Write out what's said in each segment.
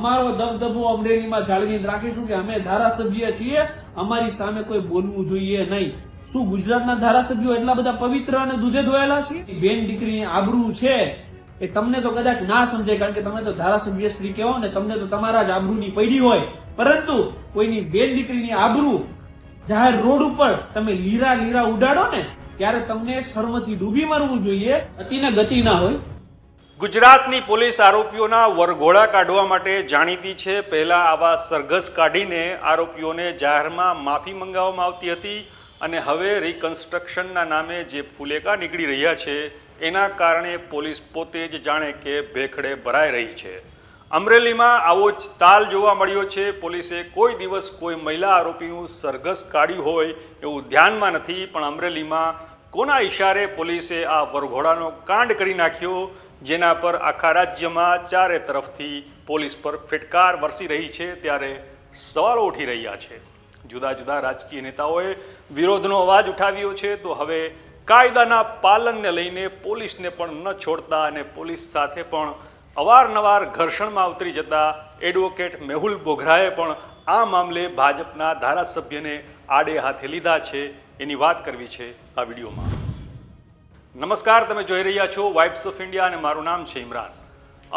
અમારો દબદબો અમરેલીમાં જાળવીને રાખીશું કે અમે ધારાસભ્ય છીએ, અમારી સામે કોઈ બોલવું જોઈએ નહીં. શું ગુજરાતના ધારાસભ્યો એટલા બધા પવિત્ર અને દૂધે ધોયેલા છે? બેન દીકરીની આબરૂ છે એ તમને તો કદાચ ના સમજાય, કારણ કે તમે તો ધારાસભ્ય શ્રી કહેવો ને, તમને તો તમારા જ આબરૂની પડી હોય. પરંતુ કોઈની બેન દીકરીની આબરૂ જાહેર રોડ ઉપર તમે લીરા ઉડાડો ને, ત્યારે તમને શર્મથી ડૂબી મરવું જોઈએ. અતિને ગતિ ના હોય. ગુજરાતની પોલીસ આરોપીઓના વરઘોડા કાઢવા માટે જાણીતી છે. પહેલા આવા સરઘસ કાઢીને આરોપીઓને જાહેરમાં માફી મંગાવવામાં આવતી હતી અને હવે રિકન્સ્ટ્રક્શનના નામે જે ફુલેકા નીકળી રહ્યા છે એના કારણે પોલીસ પોતે જ જાણે કે ભેખડે ભરાઈ રહી છે. અમરેલીમાં આવો જ તાલ જોવા મળ્યો છે. પોલીસે કોઈ દિવસ કોઈ મહિલા આરોપીનું સરઘસ કાઢ્યું હોય એવું ધ્યાનમાં નથી, પણ અમરેલીમાં કોના ઇશારે પોલીસે આ વરઘોડાનો કાંડ કરી નાખ્યો, જેના પર આખા રાજ્યમાં ચારે તરફથી પોલીસ પર ફટકાર વરસી રહી છે. ત્યારે સવાલો ઉઠી રહ્યા છે. જુદા જુદા રાજકીય નેતાઓએ વિરોધનો અવાજ ઉઠાવ્યો છે, તો હવે કાયદાના પાલનને લઈને પોલીસને પણ ન છોડતા અને પોલીસ સાથે પણ અવારનવાર ઘર્ષણમાં ઉતરી જતા એડવોકેટ મેહુલ બોગરાએ પણ આ મામલે ભાજપના ધારાસભ્યને આડે હાથે લીધા છે. એની વાત કરવી છે આ વિડીયોમાં. નમસ્કાર, તમે જોઈ રહ્યા છો વાઇબ્સ ઓફ ઇન્ડિયા અને મારું નામ છે ઇમરાન.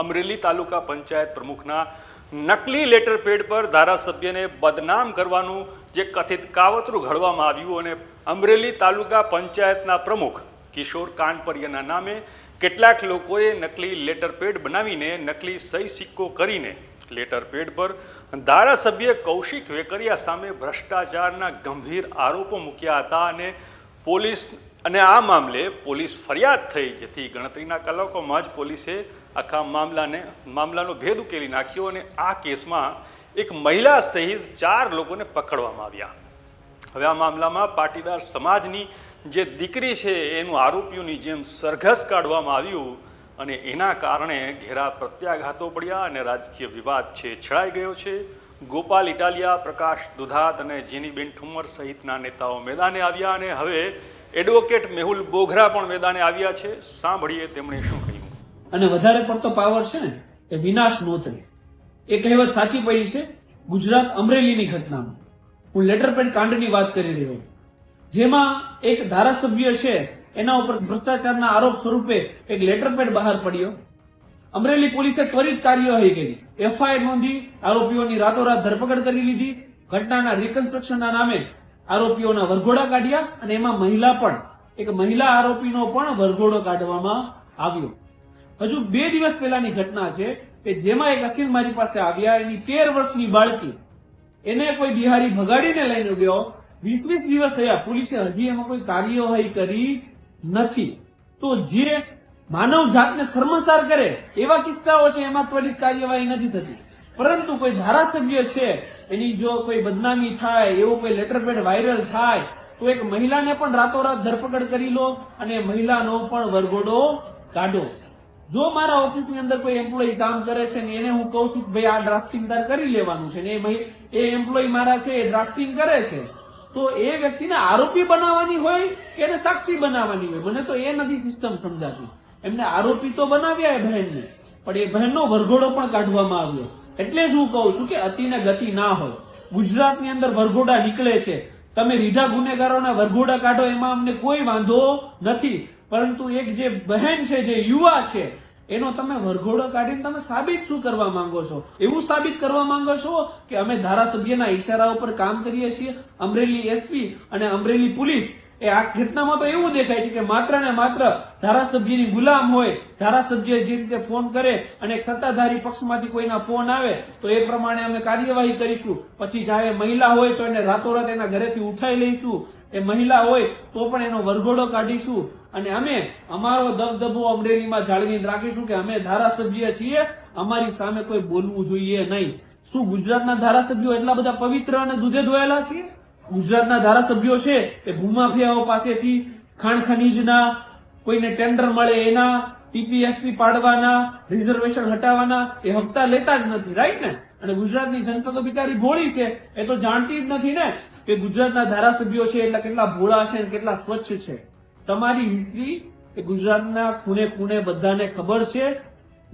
અમરેલી તાલુકા પંચાયત પ્રમુખના નકલી લેટર પેડ પર ધારાસભ્યને બદનામ કરવાનું જે કથિત કાવતરું ઘડવામાં આવ્યું અને અમરેલી તાલુકા પંચાયતના પ્રમુખ કિશોર કાનપરિયાના નામે કેટલાક લોકોએ નકલી લેટર પેડ બનાવીને નકલી સહી સિક્કો કરીને લેટર પેડ પર ધારાસભ્ય કૌશિક વેકરિયા સામે ભ્રષ્ટાચારના ગંભીર આરોપો મૂક્યા હતા અને આ મામલે પોલીસ ફરિયાદ થઈ, જેથી ગણતરીના કલાકોમાં જ પોલીસે આખા મામલાનો ભેદ ઉકેલી નાખ્યો અને આ કેસમાં એક મહિલા સહિત 4 લોકોને પકડવામાં આવ્યા. હવે આ મામલામાં પાટીદાર સમાજની જે દીકરી છે એનું આરોપીઓની જેમ સરઘસ કાઢવામાં આવ્યું અને એના કારણે ઘેરા પ્રત્યાઘાતો પડ્યા અને રાજકીય વિવાદ છે છળાઈ ગયો છે. ગોપાલ ઇટાલિયા, પ્રકાશ દુધાત અને જેનીબેન ઠુમ્મર સહિતના નેતાઓ મેદાને આવ્યા અને હવે એડવોકેટ મેહુલ બોગરા પણ મેદાને આવ્યા છે. સાંભળીએ તેમણે શું કહ્યું. અને વધારે પડતો પાવર છે ને એ વિનાશ નોતરે, એ કહેવત સાચી પડી છે. ગુજરાત અમરેલીની ઘટનામાં હું લેટર પેડ કાંડની વાત કરી રહ્યો, જેમાં એક ધારાસભ્ય છે એના ઉપર ભ્રષ્ટાચારના આરોપ સ્વરૂપે એક લેટર પેડ બહાર પડ્યો. અમરેલી પોલીસે ત્વરિત કાર્યવાહી કરી, એફઆઈઆર નોંધી, આરોપીઓની રાતોરાત ધરપકડ કરી લીધી. ઘટનાના રિકન્સ્ટ્રક્શનના નામે આરોપીઓના વરઘોડા કાઢ્યા અને એમાં એક મહિલા આરોપીનો પણ વરઘોડો કાઢવામાં આવ્યો. હજુ 2 દિવસ પહેલાની ઘટના છે કે જેમાં એક અખિલ મારી પાસે આવ્યા, એની 13 વર્ષની બાળકી, એને કોઈ બિહારી ભગાડીને લઈને ગયો. 20 દિવસ થયા, પોલીસે હજી એમાં કોઈ કાર્યવાહી કરી નથી. તો જે માનવ જાતને શર્મસાર કરે એવા કિસ્સાઓ છે, એમાં ત્વરિત કાર્યવાહી નથી થતી. પરંતુ કોઈ ધારાસભ્ય છે એની જો કોઈ બદનામી થાય, એવો કોઈ લેટર પેડ વાયરલ થાય, તો એક મહિલાને પણ રાતોરાત ધરપકડ કરી લો અને મહિલાનો પણ વરઘોડો કાઢો. જો મારા ઓફિસની અંદર કોઈ એમ્પ્લોય કામ કરે છે ને એને હું કહું છું ભાઈ આ ડ્રાફ્ટિંગ તાર કરી લેવાનું છે ને એ એમ્પ્લોય મારા છે એ ડ્રાફ્ટિંગ કરે છે, તો એ વ્યક્તિને આરોપી બનાવવાની હોય કે એને સાક્ષી બનાવવાની હોય? મને તો એ નથી સિસ્ટમ સમજાતી. એમને આરોપી તો બનાવ્યા એ બહેનને, પણ એ બહેનનો વરઘોડો પણ કાઢવામાં આવ્યો. એટલે જ હું કહું છું કે અતિને ગતિ ના હોય. ગુજરાતની અંદર વરઘોડા નીકળે છે, તમે રીઢા ગુનેગારોના વરઘોડા કાઢો, એમાં અમને કોઈ વાંધો નથી. પરંતુ એક જે બહેન છે, જે યુવા છે, એનો તમે વરઘોડો કાઢીને તમે સાબિત શું કરવા માંગો છો? એવું સાબિત કરવા માંગો છો કે અમે ધારાસભ્યના ઈશારા ઉપર કામ કરીએ છીએ? અમરેલી એસપી અને અમરેલી પોલીસ એ આ ઘટનામાં તો એવું દેખાય છે કે માત્ર ને માત્ર ધારાસભ્યની ગુલામ હોય. ધારાસભ્ય જે રીતે ફોન કરે અને એક સત્તાધારી પક્ષમાંથી કોઈના ફોન આવે તો એ પ્રમાણે અમે કાર્યવાહી કરીશું. પછી ચાહે મહિલા હોય તો એને રાતોરાત એના ઘરેથી ઉઠાઈ લઈશું, એ મહિલા હોય તો પણ એનો વરઘોડો કાઢીશું અને અમે અમારો દબદબો અમરેલીમાં જાળવીને રાખીશું કે અમે ધારાસભ્ય છીએ, અમારી સામે કોઈ બોલવું જોઈએ નહીં. શું ગુજરાતના ધારાસભ્યો એટલા બધા પવિત્ર અને દૂધે ધોયેલા છે? ગુજરાતના ધારાસભ્યો છે એ ભૂમાફિયાઓ પાસેથી ખાણ ખનીજના, કોઈને ટેન્ડર મળે એના, ટીપીએફપી પાડવાના, રિઝર્વેશન હટાવવાના એ હપ્તા લેતા જ નથી, રાઈટ ને? અને ગુજરાતની જનતા તો બિચારી ભોળી છે, એ તો જાણતી જ નથી ને કે ગુજરાતના ધારાસભ્યો છે એટલે કેટલા ભોળા છે અને કેટલા સ્વચ્છ છે. તમારી હિસ્ટ્રી એ ગુજરાતના ખૂણે ખૂણે બધાને ખબર છે.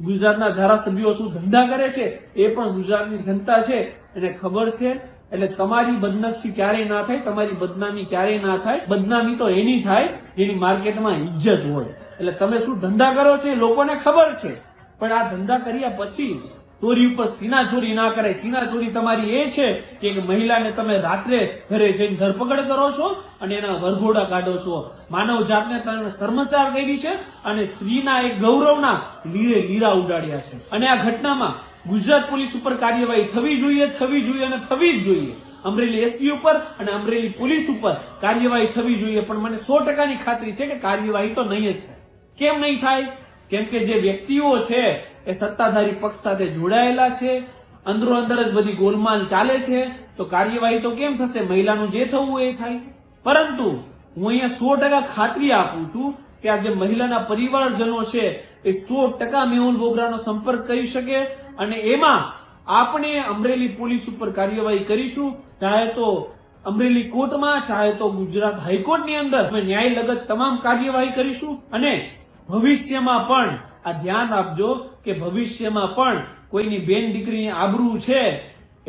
ગુજરાતના ધારાસભ્યો શું ધંધા કરે છે એ પણ ગુજરાતની જનતા છે એને ખબર છે. એટલે તમારી બદનક્ષી ક્યારેય ના થાય, તમારી બદનામી ક્યારેય ના થાય. બદનામી તો એની થાય જેની માર્કેટમાં ઇજ્જત હોય. એટલે તમે શું ધંધા કરો છો એ લોકોને ખબર છે, પણ આ ધંધા કર્યા પછી ચોરી ઉપર સીના ચોરી ના કરાય. સીના ચોરી તમારી એ છે કે એક મહિલાને તમે રાત્રે ઘરે જઈને ધરપકડ કરો છો અને એના વરઘોડા કાઢો છો. માનવ જાતને તમે શર્મસાર કરી છે અને સ્ત્રીના એક ગૌરવના લીરે લીરા ઉડાડ્યા છે. અને આ ઘટનામાં ગુજરાત પોલીસ ઉપર કાર્યવાહી થવી જોઈએ અને થવી જ જોઈએ. અમરેલી એસપી ઉપર અને અમરેલી પોલીસ ઉપર કાર્યવાહી થવી જોઈએ. પણ મને 100%ની ખાતરી છે કે કાર્યવાહી તો નહીં જ થાય. કેમ નહીં થાય? કેમ કે જે વ્યક્તિઓ છે એ સત્તાધારી પક્ષ સાથે જોડાયેલા છે, અંદરો અંદર જ બધી ગોલમાલ ચાલે છે, તો કાર્યવાહી તો કેમ થશે? મહિલાનું જે થવું એ થાય. પરંતુ હું અહીંયા 100% ખાતરી આપું છું કે આ જે મહિલાના પરિવારજનો છે એ 100% મેહુલ બોગરાનો સંપર્ક કરી શકે અને એમાં આપણે અમરેલી પોલીસ ઉપર કાર્યવાહી કરીશું. ચાહે તો અમરેલી કોર્ટમાં, ચાહે તો ગુજરાત હાઈકોર્ટની અંદર અમે ન્યાય લગત તમામ કાર્યવાહી કરીશું. અને ભવિષ્યમાં પણ આ ધ્યાન આપજો કે ભવિષ્યમાં પણ કોઈની બેન દીકરીની આબરૂ છે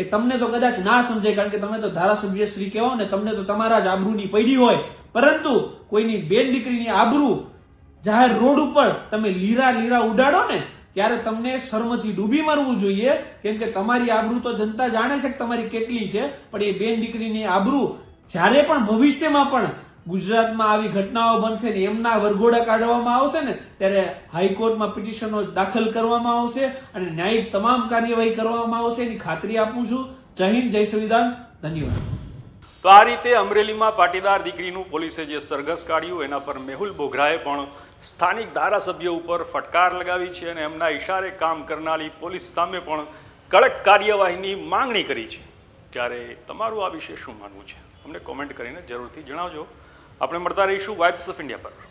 એ તમને તો કદાચ ના સમજાય, કારણ કે તમે તો ધારાસભ્ય શ્રી કહેવાઓ ને, તમને તો તમારા જ આબરૂની પડી હોય. પરંતુ કોઈની બેન દીકરીની આબરૂ જાહેર રોડ ઉપર તમે લીરા ઉડાડો ને ત્યારે તમને શર્મથી ડૂબી મરવું જોઈએ. કેમ કે તમારી આબરૂ તો જનતા જાણે છે કે તમારી કેટલી છે, પણ એ બેન દીકરીની આબરૂ જ્યારે પણ ભવિષ્યમાં પણ ગુજરાતમાં આવી ઘટનાઓ બનશે ને એમના વરઘોડા કાઢવામાં આવશે ને ત્યારે હાઈકોર્ટમાં પિટિશનો દાખલ કરવામાં આવશે અને ન્યાયિક તમામ કાર્યવાહી કરવામાં આવશે એની ખાતરી આપું છું. જય હિન્દ, જય સંવિધાન, ધન્યવાદ. તો આ રીતે અમરેલીમાં પાટીદાર દીકરીનું પોલીસે જે સરઘસ કાઢ્યું એના પર મેહુલ બોગરાએ પણ સ્થાનિક ધારાસભ્યો ઉપર ફટકાર લગાવી છે અને એમના ઇશારે કામ કરનારી પોલીસ સામે પણ કડક કાર્યવાહીની માંગણી કરી છે. ત્યારે તમારું આ વિશે શું માનવું છે અમને કોમેન્ટ કરીને જરૂરથી જણાવજો. આપણે મળતા રહીશું વાઇબ્સ ઓફ ઇન્ડિયા પર.